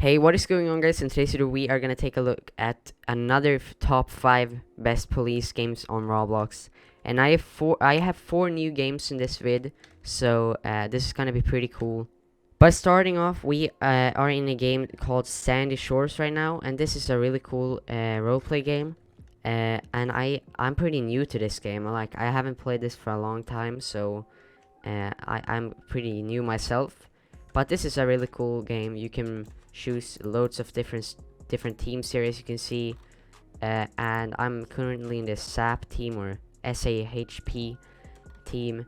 Hey, what is going on, guys? In today's video, we are gonna take a look at another top 5 best police games on Roblox, and I have four new games in this vid, so this is gonna be pretty cool. But starting off, we are in a game called Sandy Shores right now, and this is a really cool roleplay game. And I'm pretty new to this game. I haven't played this for a long time, so I'm pretty new myself. But this is a really cool game. You can choose loads of different teams here, as you can see. And I'm currently in the SAP team, or SAHP team.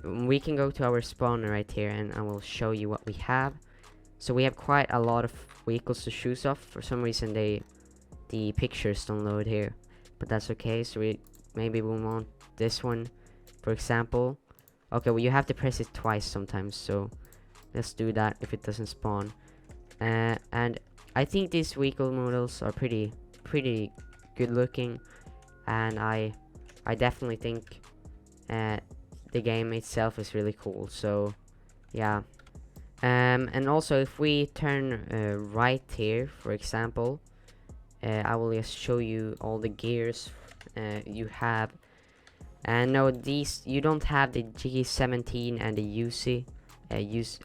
We can go to our spawner right here, and I will show you what we have. So we have quite a lot of vehicles to choose off. For some reason, the pictures don't load here, but that's okay. So maybe we want this one, for example. Okay, well, you have to press it twice sometimes, so let's do that if it doesn't spawn. And I think these vehicle models are pretty good looking, and I definitely think the game itself is really cool. So yeah. And also, if we turn right here, for example, I will just show you all the gears you have. And no, these, you don't have the G17 and the UC. I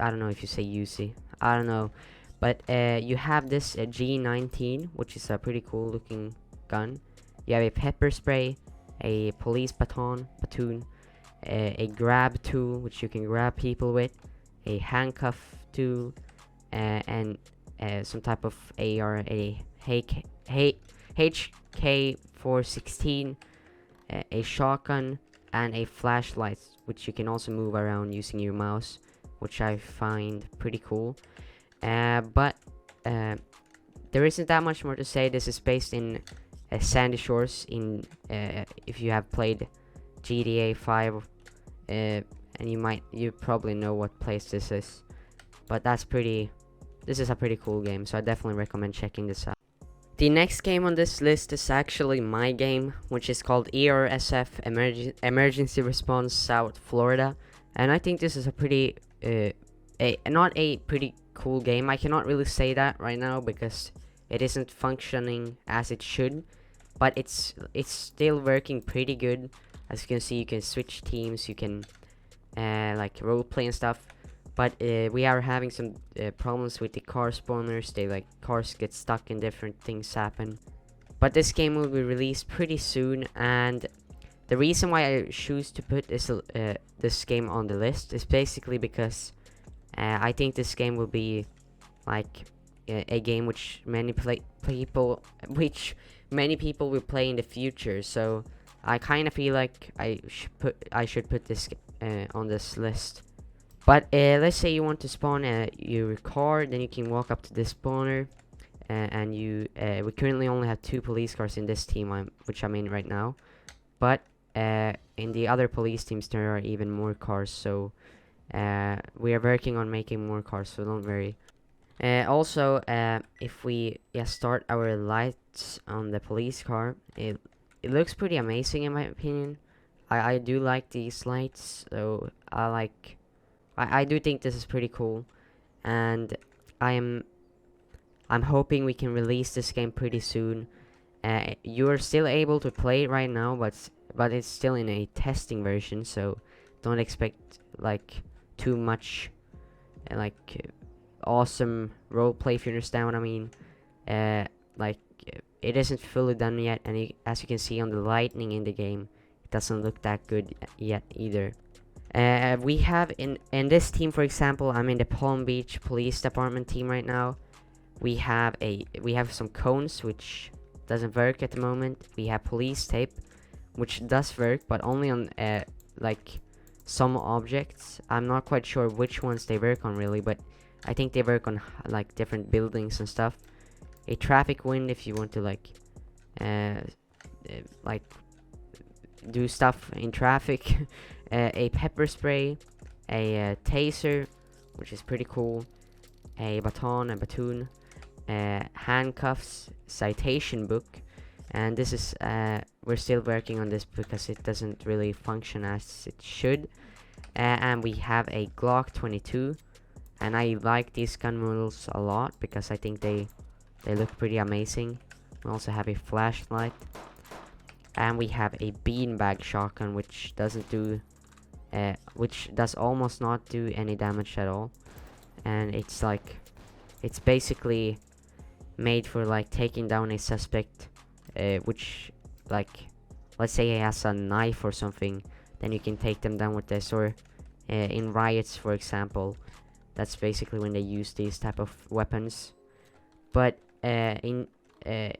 don't know if you say UC. I don't know. But you have this G19, which is a pretty cool looking gun. You have a pepper spray, a police platoon, a grab tool, which you can grab people with, a handcuff tool, and some type of AR, a HK416, a shotgun, and a flashlight, which you can also move around using your mouse, which I find pretty cool. But there isn't that much more to say. This is based in Sandy Shores. If you have played GTA 5, and you probably know what place this is. But this is a pretty cool game, so I definitely recommend checking this out. The next game on this list is actually my game, which is called ERSF Emergency Response South Florida, and I think this is a pretty not a pretty cool game. I cannot really say that right now because it isn't functioning as it should, but it's still working pretty good. As you can see, you can switch teams, you can like roleplay and stuff. But we are having some problems with the car spawners. Cars get stuck and different things happen. But this game will be released pretty soon, and the reason why I choose to put this game on the list is basically because I think this game will be like a game which many people will play in the future. So I kind of feel like I should put this on this list. But let's say you want to spawn your car, then you can walk up to this spawner, and we currently only have 2 police cars in this team, which I'm in right now. But in the other police teams, there are even more cars. So we are working on making more cars, so don't worry. Also, if we start our lights on the police car, it looks pretty amazing in my opinion. I do like these lights, so I do think this is pretty cool, and I'm hoping we can release this game pretty soon. You're still able to play it right now, but it's still in a testing version, so don't expect like too much awesome roleplay, if you understand what I mean. It isn't fully done yet, and as you can see on the lighting in the game, it doesn't look that good yet either. We have in this team, for example, I'm in the Palm Beach Police Department team right now. We have some cones which doesn't work at the moment. We have police tape, which does work, but only on like some objects. I'm not quite sure which ones they work on really, but I think they work on like different buildings and stuff. A traffic wind if you want to like do stuff in traffic. A pepper spray, a taser, which is pretty cool, a platoon, handcuffs, citation book, and this is we're still working on this because it doesn't really function as it should. And we have a Glock 22, and I like these gun models a lot because I think they look pretty amazing. We also have a flashlight, and we have a beanbag shotgun, which doesn't do which does almost not do any damage at all, and it's basically made for like taking down a suspect, which, like, let's say he has a knife or something, then you can take them down with this. Or in riots, for example, that's basically when they use these type of weapons. But in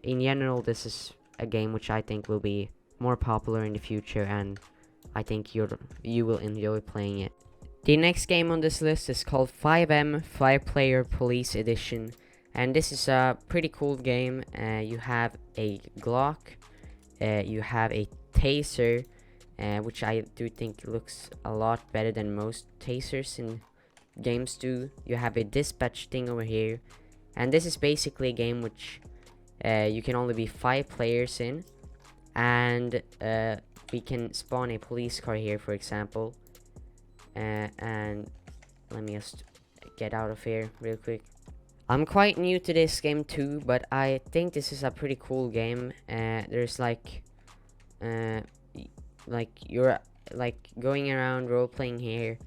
general, this is a game which I think will be more popular in the future, and I think you will enjoy playing it. The next game on this list is called 5M 5-Player Police Edition, and this is a pretty cool game. You have a Glock, you have a taser, which I do think looks a lot better than most tasers in games do. You have a dispatch thing over here, and this is basically a game which you can only be 5 players in, and we can spawn a police car here, for example. And let me just get out of here real quick. I'm quite new to this game too, but I think this is a pretty cool game. There's like you're like going around role playing here,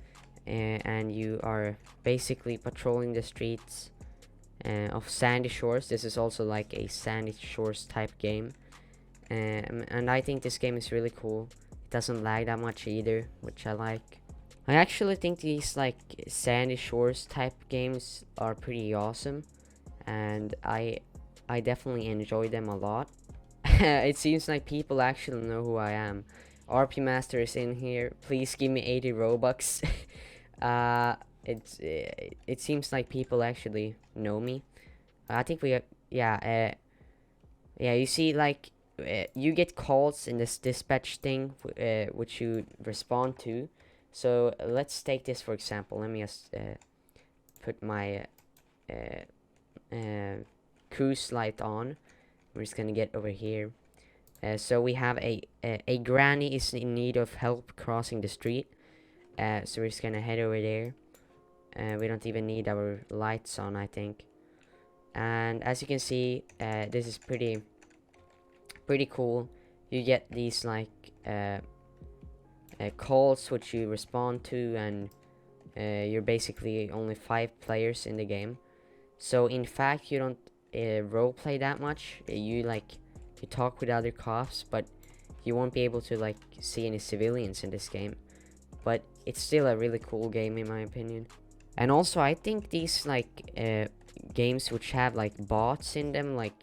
and you are basically patrolling the streets of Sandy Shores. This is also like a Sandy Shores type game, and I think this game is really cool. It doesn't lag that much either, which I like. I actually think these like Sandy Shores type games are pretty awesome, and I definitely enjoy them a lot. It seems like people actually know who I am. RP Master is in here. Please give me 80 Robux. It seems like people actually know me. I think we yeah. You see, like, you get calls in this dispatch thing, which you respond to. So let's take this for example. Let me just put my cruise light on. We're just gonna get over here. So we have a granny is in need of help crossing the street. So we're just gonna head over there. We don't even need our lights on, I think. And as you can see, this is pretty cool. You get these like calls which you respond to, and you're basically only 5 players in the game. So in fact, you don't roleplay that much. You talk with other cops, but you won't be able to like see any civilians in this game. But it's still a really cool game in my opinion. And also, I think these like games which have like bots in them, like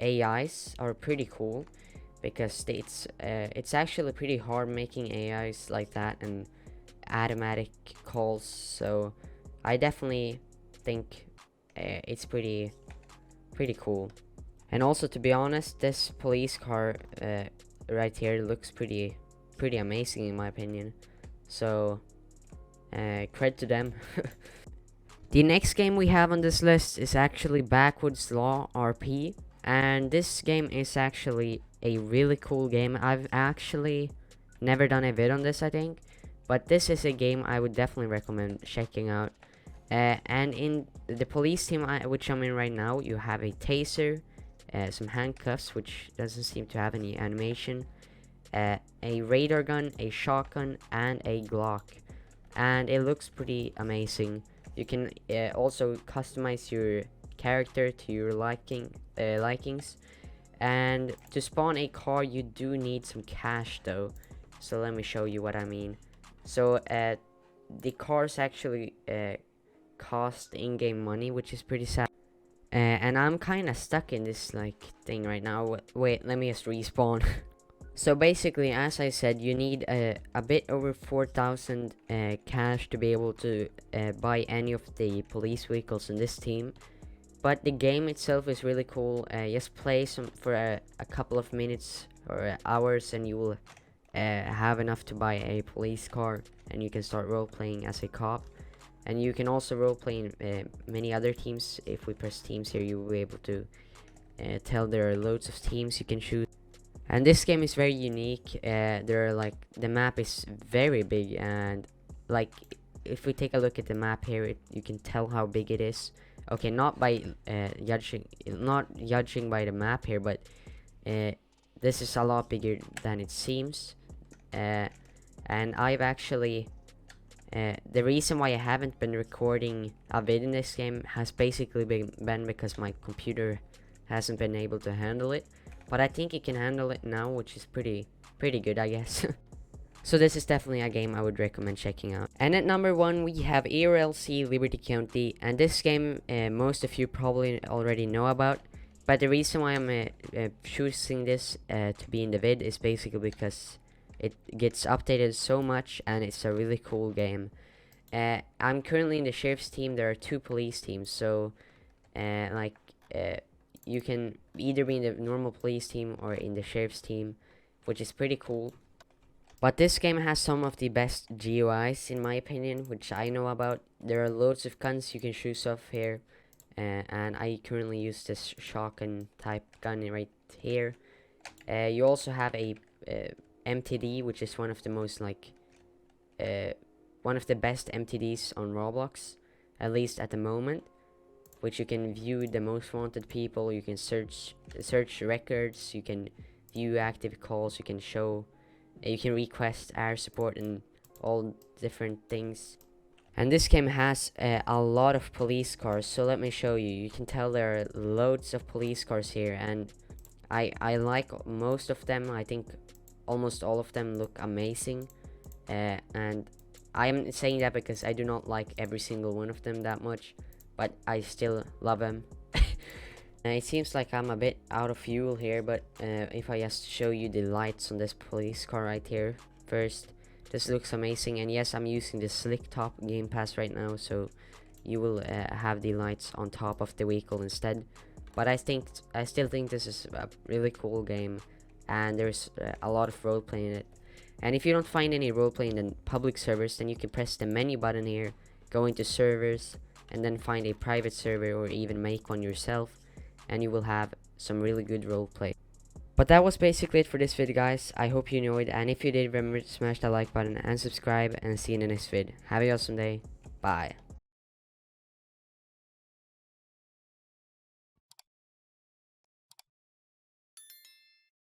AIs, are pretty cool, because it's actually pretty hard making AIs like that and automatic calls. So I definitely think it's pretty cool. And also, to be honest, this police car right here looks pretty amazing in my opinion. So credit to them. The next game we have on this list is actually Backwoods Law RP, and this game is actually a really cool game. I've actually never done a vid on this, I think, but this is a game I would definitely recommend checking out. And in the police team which I'm in right now, you have a taser, some handcuffs, which doesn't seem to have any animation, a radar gun, a shotgun, and a Glock, and it looks pretty amazing. You can also customize your character to your likings. And to spawn a car, you do need some cash though. So let me show you what I mean. So the cars actually cost in-game money, which is pretty sad. And I'm kind of stuck in this like thing right now. Wait, let me just respawn. So basically, as I said, you need a bit over 4,000 cash to be able to buy any of the police vehicles in this team. But the game itself is really cool. Just play some for a couple of minutes or hours, and you will have enough to buy a police car, and you can start role playing as a cop. And you can also role play in many other teams. If we press teams here, you will be able to tell there are loads of teams you can choose. And this game is very unique. There are like, the map is very big, and like if we take a look at the map here, you can tell how big it is. Okay, not judging by the map here, but this is a lot bigger than it seems. And I've actually the reason why I haven't been recording a vid in this game has basically been because my computer hasn't been able to handle it, but I think it can handle it now, which is pretty good, I guess. So this is definitely a game I would recommend checking out. And at number 1 we have ESRC Liberty County, and this game most of you probably already know about, but the reason why I'm choosing this to be in the vid is basically because it gets updated so much and it's a really cool game. I'm currently in the sheriff's team. There are 2 police teams, so you can either be in the normal police team or in the sheriff's team, which is pretty cool. But this game has some of the best GUIs in my opinion, which I know about. There are loads of guns you can choose off here, and I currently use this shotgun type gun right here. You also have a MTD, which is one of the most one of the best MTDs on Roblox, at least at the moment, which you can view the most wanted people, you can search records, you can view active calls, you can request air support and all different things. And this game has a lot of police cars, so let me show you. You can tell there are loads of police cars here, and I like most of them. I think almost all of them look amazing, and I am saying that because I do not like every single one of them that much, but I still love them. And it seems like I'm a bit out of fuel here, but if I just show you the lights on this police car right here first, this looks amazing. And yes, I'm using the slick top game pass right now, so you will have the lights on top of the vehicle instead. But I still think this is a really cool game, and there's a lot of roleplay in it. And if you don't find any roleplay in the public servers, then you can press the menu button here, go into servers, and then find a private server or even make one yourself, and you will have some really good roleplay. But that was basically it for this video, guys. I hope you enjoyed, and if you did, remember to smash that like button and subscribe, and see you in the next vid. Have a awesome day. Bye.